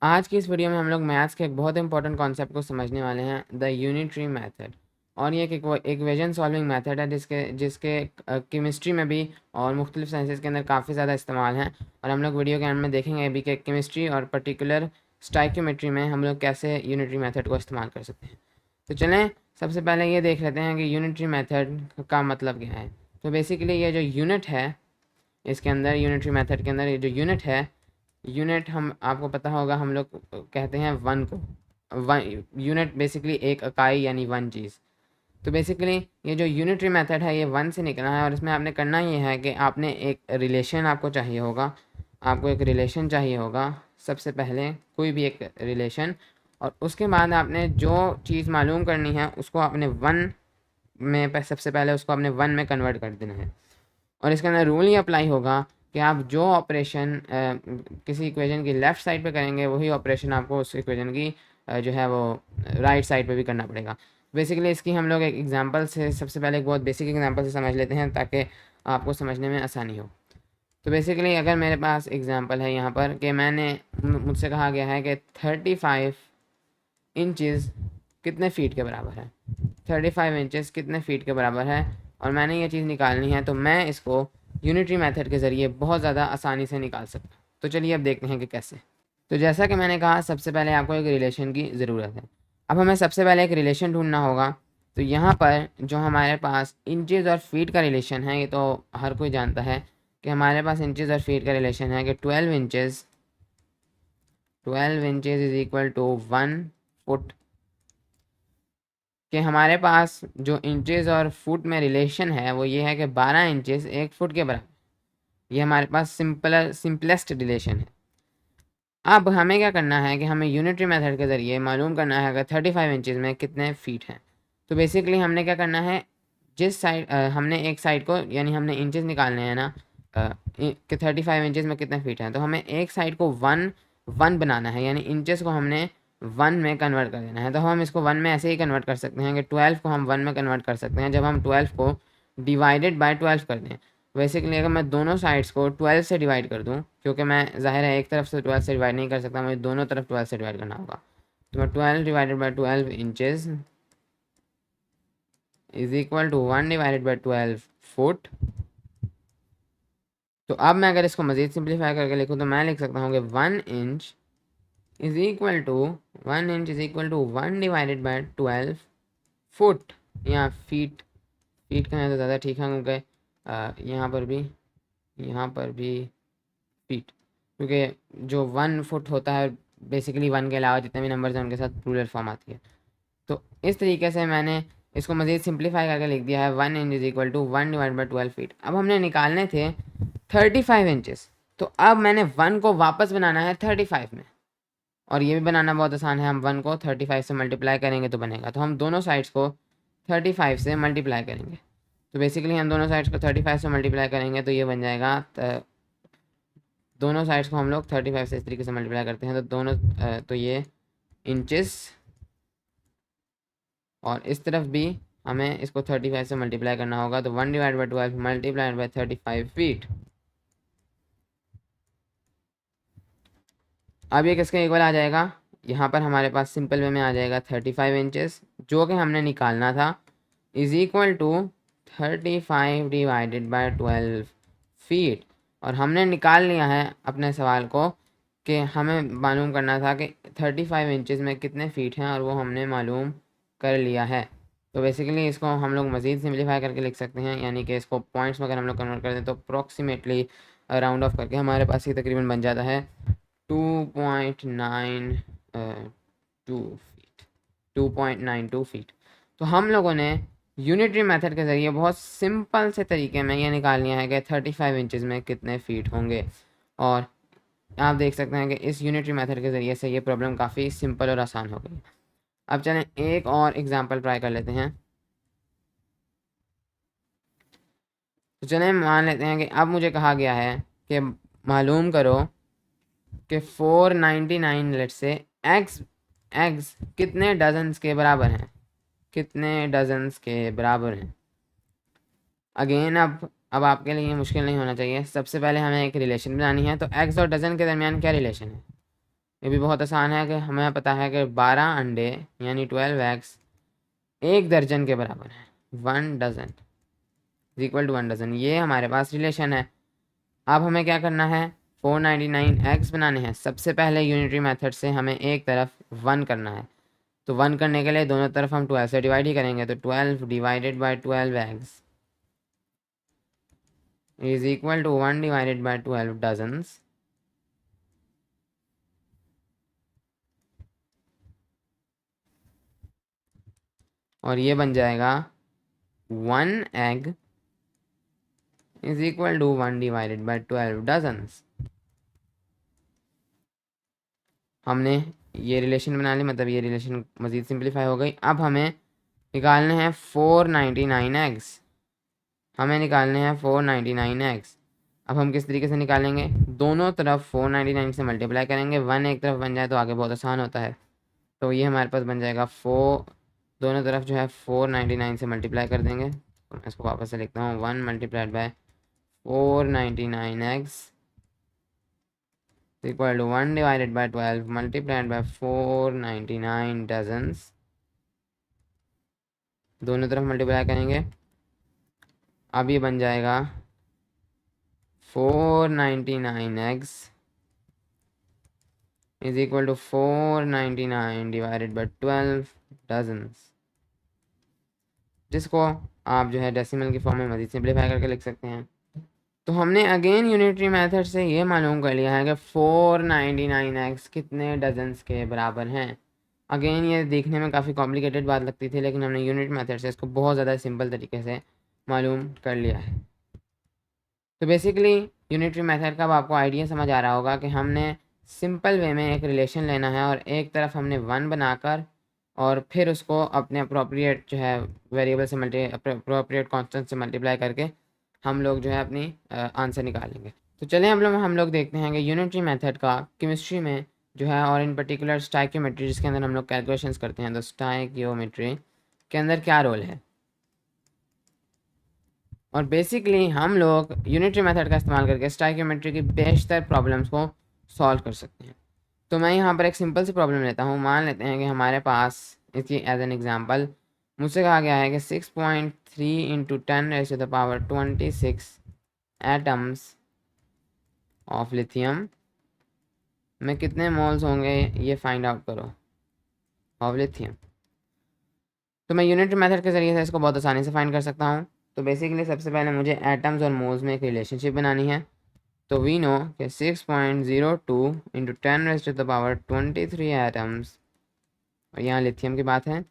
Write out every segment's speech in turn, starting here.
आज की इस वीडियो में हम लोग मैथ्स के एक बहुत इंपॉर्टेंट कॉन्सेप्ट को समझने वाले हैं, द यूनिटरी मेथड। और ये एक इक्वेशन सॉल्विंग मेथड है जिसके जिसके केमिस्ट्री में भी और मुख्तलिफ साइंसेज के अंदर काफ़ी ज़्यादा इस्तेमाल है। और हम लोग वीडियो के एंड में देखेंगे अभी कि केमिस्ट्री और पर्टिकुलर स्टाइक्योमेट्री में हम लोग कैसे यूनिटरी मेथड को इस्तेमाल कर सकते हैं। तो चलें सबसे पहले ये देख लेते हैं कि यूनिटरी मेथड का मतलब क्या है। तो बेसिकली ये जो यूनिट है, इसके अंदर यूनिटरी मेथड के अंदर ये जो यूनिट है, यूनिट हम आपको पता होगा हम लोग कहते हैं वन को। वन यूनिट बेसिकली एक इकाई यानी वन चीज़। तो बेसिकली ये जो यूनिटरी मेथड है ये वन से निकला है और इसमें आपने करना ये है कि आपने एक रिलेशन आपको चाहिए होगा। आपको एक रिलेशन चाहिए होगा सबसे पहले, कोई भी एक रिलेशन। और उसके बाद आपने जो चीज़ मालूम करनी है उसको आपने वन में सबसे पहले उसको आपने वन में कन्वर्ट कर देना है। और इसके अंदर रूल ये अप्लाई होगा कि आप जो ऑपरेशन किसी इक्वेशन की लेफ़्ट साइड पे करेंगे वही ऑपरेशन आपको उस इक्वेशन की जो है वो राइट साइड पे भी करना पड़ेगा। बेसिकली इसकी हम लोग एक एग्जांपल से, सबसे पहले एक बहुत बेसिक एग्जांपल से समझ लेते हैं ताकि आपको समझने में आसानी हो। तो बेसिकली अगर मेरे पास एग्जांपल है यहाँ पर कि मुझसे कहा गया है कि 35 इंचज़ कितने फ़ीट के बराबर है। 35 इंचज़ कितने फ़ीट के बराबर है और मैंने ये चीज़ निकालनी है, तो मैं इसको यूनिटरी मेथड के ज़रिए बहुत ज़्यादा आसानी से निकाल सकता हूँ। तो चलिए अब देखते हैं कि कैसे। तो जैसा कि मैंने कहा सबसे पहले आपको एक रिलेशन की ज़रूरत है। अब हमें सबसे पहले एक रिलेशन ढूंढना होगा। तो यहाँ पर जो हमारे पास इंचज़ और फीट का रिलेशन है, ये तो हर कोई जानता है कि हमारे पास इंचज़ और फीट का रिलेशन है कि 12 inches is equal to 1 foot. कि हमारे पास जो इंचेस और फुट में रिलेशन है वो ये है कि 12 इंचेस 1 फुट के बराबर। ये हमारे पास सिंपलेस्ट रिलेशन है। अब हमें क्या करना है कि हमें यूनिटरी मेथड के ज़रिए मालूम करना है कि 35 इंचेस में कितने फीट हैं। तो बेसिकली हमने क्या करना है, जिस साइड हमने एक साइड को यानी हमने इंचेस निकालने हैं ना, कि 35 इंचेस में कितने फीट हैं, तो हमें एक साइड को वन वन बनाना है, यानी इंचेस को हमने वन में कन्वर्ट कर देना है। तो हम इसको वन में ऐसे ही कन्वर्ट कर सकते हैं कि 12 को हम वन में कन्वर्ट कर सकते हैं जब हम 12 को डिवाइडेड बाय 12 कर दें। बेसिकली अगर मैं दोनों साइड्स को 12 से डिवाइड कर दूं, क्योंकि मैं ज़ाहिर है एक तरफ से 12 से डिवाइड नहीं कर सकता, मुझे दोनों तरफ 12 से डिवाइड करना होगा। तो मैं 12 divided by 12 inches is equal to 1 divided by 12 foot. तो अब मैं अगर इसको मज़ीद सिंप्लीफाई करके लिखूँ तो मैं लिख सकता हूँ कि 1 inch is equal to 1 divided by 12 foot या फीट। फीट का है तो ज़्यादा ठीक है क्योंकि यहाँ पर भी फीट, क्योंकि जो 1 फुट होता है बेसिकली वन के अलावा जितने भी नंबर्स हैं उनके साथ प्लूरल फॉर्म आती है। तो इस तरीके से मैंने इसको मज़ीद सिंप्लीफाई करके लिख दिया है 1 inch is equal to 1 divide by 12 feet. अब हमने निकालने थे 35 इंचेस, तो अब मैंने वन को वापस बनाना है 35 में। और ये भी बनाना बहुत आसान है, हम वन को 35 से मल्टीप्लाई करेंगे तो बनेगा। तो हम दोनों साइड्स को 35 से मल्टीप्लाई करेंगे। तो बेसिकली हम दोनों साइड्स को 35 से मल्टीप्लाई करेंगे तो ये बन जाएगा, दोनों साइड्स को हम लोग 35 से इस तरीके से मल्टीप्लाई करते हैं तो तो ये इंचेस, और इस तरफ भी हमें इसको 35 से मल्टीप्लाई करना होगा। तो 1 divide by 12 multiplied by 35 feet. अब ये किसके इक्वल आ जाएगा, यहाँ पर हमारे पास सिंपल वे में आ जाएगा 35 इंचेस जो कि हमने निकालना था is equal to 35 divided by 12 feet. और हमने निकाल लिया है अपने सवाल को कि हमें मालूम करना था कि 35 इंचेस में कितने फीट हैं और वो हमने मालूम कर लिया है। तो बेसिकली इसको हम लोग मज़ीद सिंप्लीफाई करके लिख सकते हैं, यानी कि इसको पॉइंट्स में अगर हम लोग कन्वर्ट कर दें तो अप्रॉक्सीमेटली राउंड ऑफ करके हमारे पास ये तकरीबन बन जाता है 2.92 फीट। तो हम लोगों ने यूनिटरी मेथड के ज़रिए बहुत सिंपल से तरीके में ये निकाल लिया है कि 35 इंचज़ में कितने फ़ीट होंगे। और आप देख सकते हैं कि इस यूनिटरी मेथड के ज़रिए से ये प्रॉब्लम काफ़ी सिंपल और आसान हो गई। अब चलें एक और एग्जांपल ट्राई कर लेते हैं। तो चलें मान लेते हैं कि अब मुझे कहा गया है कि मालूम करो कि 499 लेट से एग्स एग्स कितने डजन्स के बराबर हैं, कितने डजन्स के बराबर हैं। अगेन अब आपके लिए मुश्किल नहीं होना चाहिए। सबसे पहले हमें एक रिलेशन बनानी है। तो एग्स और डजन के दरमियान क्या रिलेशन है, ये भी बहुत आसान है कि हमें पता है कि 12 अंडे यानी 12 एग्स 1 दर्जन के बराबर है। 1 dozen is equal to 1 dozen, ये हमारे पास रिलेशन है। अब हमें क्या करना है, 499 एग्स बनाने हैं। सबसे पहले यूनिटरी मेथड से हमें एक तरफ 1 करना है, तो 1 करने के लिए दोनों तरफ हम 12 से डिवाइड ही करेंगे, तो 12 divided by 12 eggs is equal to 1 divided by 12 dozens. और ये बन जाएगा 1 egg is equal to 1 divided by 12 dozens. हमने ये रिलेशन बना ली, मतलब ये रिलेशन मज़ीद सिंप्लीफाई हो गई। अब हमें निकालने हैं 499 एग्स, हमें निकालने हैं 499 एग्स। अब हम किस तरीके से निकालेंगे, दोनों तरफ 499 से मल्टीप्लाई करेंगे। 1 एक तरफ बन जाए तो आगे बहुत आसान होता है, तो ये हमारे पास बन जाएगा 4, दोनों तरफ जो है 499 से मल्टीप्लाई कर देंगे। तो मैं इसको वापस से लिखता हूँ, 1 multiplied by 499 eggs equal to 1 divided by 12 multiplied by 499 dozens. दोनों तरफ मल्टीप्लाई करेंगे, अब ये बन जाएगा 499 eggs is equal to 499 divided by 12 dozens, जिसको आप जो है डेसिमल की फॉर्म में मज़ीद सिंप्लीफाई करके लिख सकते हैं। तो हमने अगेन यूनिटरी मेथड से ये मालूम कर लिया है कि 499 एग्स कितने डजन्स के बराबर हैं। अगेन ये देखने में काफ़ी कॉम्प्लिकेटेड बात लगती थी, लेकिन हमने यूनिट मेथड से इसको बहुत ज़्यादा सिंपल तरीके से मालूम कर लिया है। तो बेसिकली यूनिटरी मेथड का अब आपको आइडिया समझ आ रहा होगा कि हमने सिंपल वे में एक रिलेशन लेना है और एक तरफ हमने 1 बनाकर और फिर उसको अपने अप्रोप्रिएट जो है वेरिएबल से अप्रोप्रिएट कांस्टेंट से मल्टीप्लाई करके हम लोग जो है अपनी आंसर निकालेंगे। तो चलिए हम लोग देखते हैं कि यूनिटरी मेथड का केमिस्ट्री में जो है, और इन पर्टिकुलर स्टाइकियोमेट्री जिसके अंदर हम लोग कैलकुलेशंस करते हैं, तो स्टाइकियोमेट्री के अंदर क्या रोल है। और बेसिकली हम लोग यूनिटरी मेथड का इस्तेमाल करके स्टाइकियोमेट्री की बेशतर प्रॉब्लम्स को सॉल्व कर सकते हैं। तो मैं यहाँ पर एक सिंपल सी प्रॉब्लम लेता हूँ। मान लेते हैं कि हमारे पास इसकी एज एन एग्जांपल मुझसे कहा गया है कि 6.3 इंटू 10⁻26 एटम्स ऑफ लिथियम में कितने मोल्स होंगे, ये फाइंड आउट करो ऑफ लिथियम। तो मैं यूनिटरी मेथड के ज़रिए से इसको बहुत आसानी से फाइंड कर सकता हूँ। तो बेसिकली सबसे पहले मुझे एटम्स और मोल्स में एक रिलेशनशिप बनानी है। तो वी नो कि 6.02 इंटू 10⁻23 एटम्स, और यहाँ लिथियम की बात है,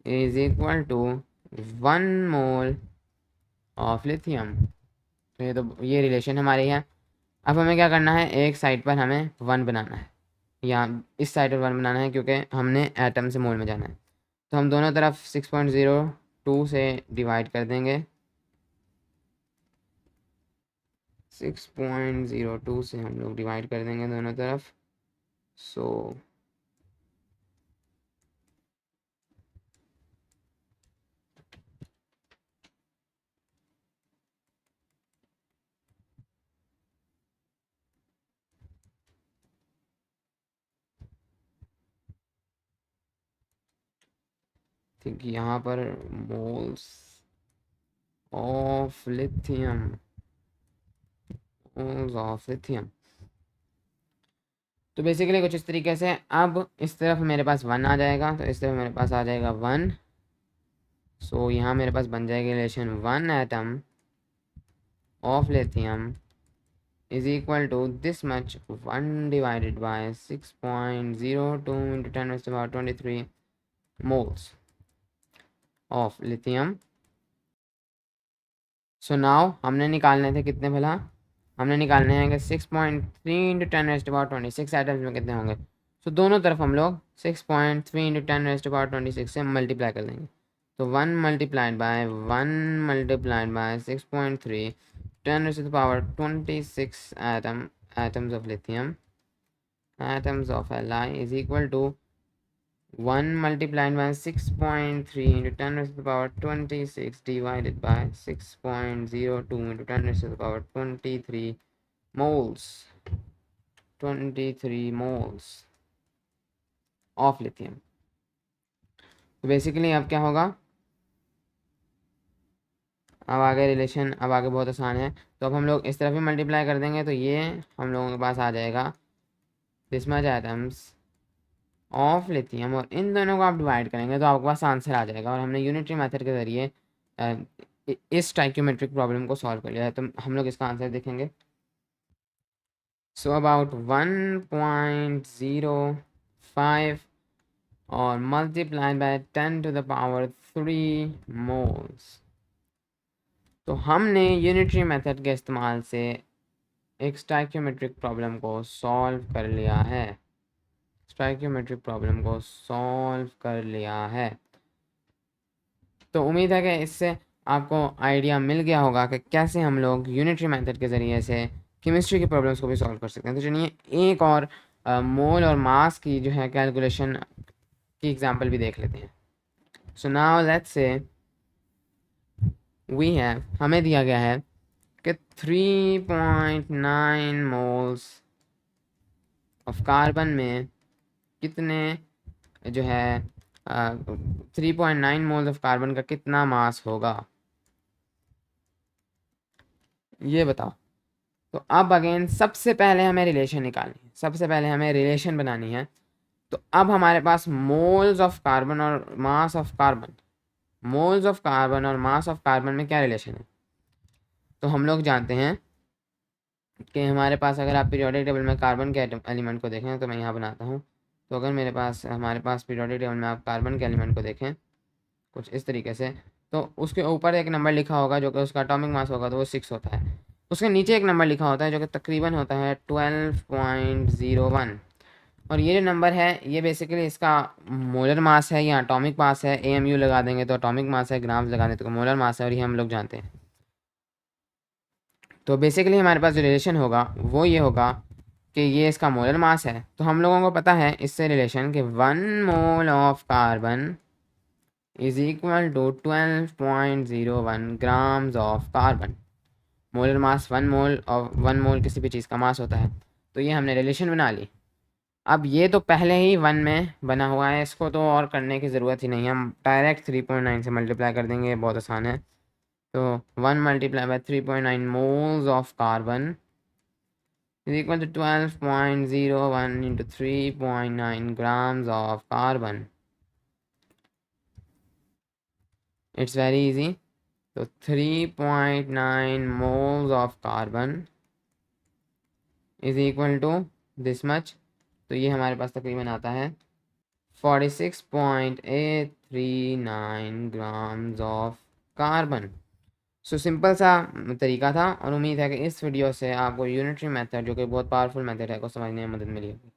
is equal to 1 mole of lithium. तो ये रिलेशन हमारी है। अब हमें क्या करना है, एक साइड पर हमें 1 बनाना है, या इस साइड पर 1 बनाना है क्योंकि हमने एटम से मोल में जाना है। तो हम दोनों तरफ 6.02 से डिवाइड कर देंगे, 6.02 से हम लोग डिवाइड कर देंगे दोनों तरफ। सो ठीक, यहाँ पर moles of lithium, moles of lithium. तो बेसिकली कुछ इस तरीके से, अब इस तरफ मेरे पास 1 आ जाएगा, तो इस तरफ मेरे पास आ जाएगा 1। सो यहाँ मेरे पास बन जाएगी relation 1 atom of lithium is equal to this much, 1 divided by 6.02 into 10 raised to the power 23 moles of lithium. So now हमने निकालने थे कितने भला, हमने निकालने हैं कि 6.3 into 10 raised to the power 26 atoms में कितने होंगे। तो दोनों तरफ हम लोग 6.3 into 10 raised to the power 26 से मल्टीप्लाई कर देंगे। तो 1 multiplied bye 1 multiplied bye 6.3 10 raised to the power 26 atoms of lithium, atoms of Li is equal to 1 multiplied by 6.3 into 10 raised to the power 26 divided by 6.02 into 10 raised to the power 23 moles, 23 moles। Of lithium. तो basically अब क्या होगा, अब आगे relation, अब आगे बहुत आसान है। तो अब हम लोग इस तरफ भी मल्टीप्लाई कर देंगे तो ये हम लोगों के पास आ जाएगा this much atoms of lithium, और इन दोनों को आप डिवाइड करेंगे तो आपके पास आंसर आ जाएगा। और हमने यूनिटरी मेथड के ज़रिए इस स्टाइक्योमेट्रिक प्रॉब्लम को सॉल्व कर लिया है। तो हम लोग इसका आंसर देखेंगे। सो अबाउट 1.05 और मल्टीप्लाइड बाय 10⁻³ मोल्स। तो हमने यूनिटरी मेथड के इस्तेमाल से एक स्टाइक्योमेट्रिक प्रॉब्लम को सॉल्व कर लिया है, स्टाइक्योमेट्रिक प्रॉब्लम को सॉल्व कर लिया है। तो उम्मीद है कि इससे आपको आइडिया मिल गया होगा कि कैसे हम लोग यूनिटरी मेथड के ज़रिए से केमिस्ट्री की प्रॉब्लम्स को भी सॉल्व कर सकते हैं। तो चलिए एक और मोल और मास की जो है कैलकुलेशन की एग्जांपल भी देख लेते हैं। So now let's say we have, हमें दिया गया है कि 3.9 मोल्स ऑफ कार्बन में कितने जो है 3.9 मोल्स ऑफ कार्बन का कितना मास होगा, ये बताओ। तो अब अगेन सबसे पहले हमें रिलेशन निकालनी है, सबसे पहले हमें रिलेशन बनानी है। तो अब हमारे पास मोल्स ऑफ कार्बन और mass of carbon, moles of carbon और मास ऑफ कार्बन में क्या रिलेशन है। तो हम लोग जानते हैं कि हमारे पास, अगर आप पीरियोडिक टेबल में कार्बन के एलिमेंट को देखें, तो मैं यहाँ बनाता हूँ। तो अगर हमारे पास पीरियोडिक टेबल में आप कार्बन के एलिमेंट को देखें कुछ इस तरीके से, तो उसके ऊपर एक नंबर लिखा होगा जो कि उसका एटॉमिक मास होगा, तो वो 6 होता है। उसके नीचे एक नंबर लिखा होता है जो कि तकरीबन होता है 12.01। और ये जो नंबर है ये बेसिकली इसका मोलर मास है या एटॉमिक मास है। AMU लगा देंगे तो एटॉमिक मास है, ग्राम्स लगा देंगे तो मोलर मास है, और ये हम लोग जानते हैं। तो बेसिकली हमारे पास जो रिलेशन होगा वो ये होगा कि ये इसका मोलर मास है। तो हम लोगों को पता है इससे रिलेशन कि 1 mole of carbon is equal to 12.01 grams of carbon. Molar mass 1 mole किसी भी चीज़ का मास होता है। तो ये हमने रिलेशन बना ली। अब ये तो पहले ही 1 में बना हुआ है, इसको तो और करने की ज़रूरत ही नहीं है, हम डायरेक्ट 3.9 से मल्टीप्लाई कर देंगे, बहुत आसान है। तो 1 multiply by 3.9 moles of carbon is equal to 12.01 into 3.9 grams of carbon. It's very easy. So 3.9 moles of carbon is equal to this much. तो ये हमारे पास तकरीबन आता है 46.839 grams of carbon. So simple सा तरीका था, और उम्मीद है कि इस वीडियो से आपको यूनिटरी मेथड, जो कि बहुत पावरफुल मेथड है, को समझने में मदद मिली होगी।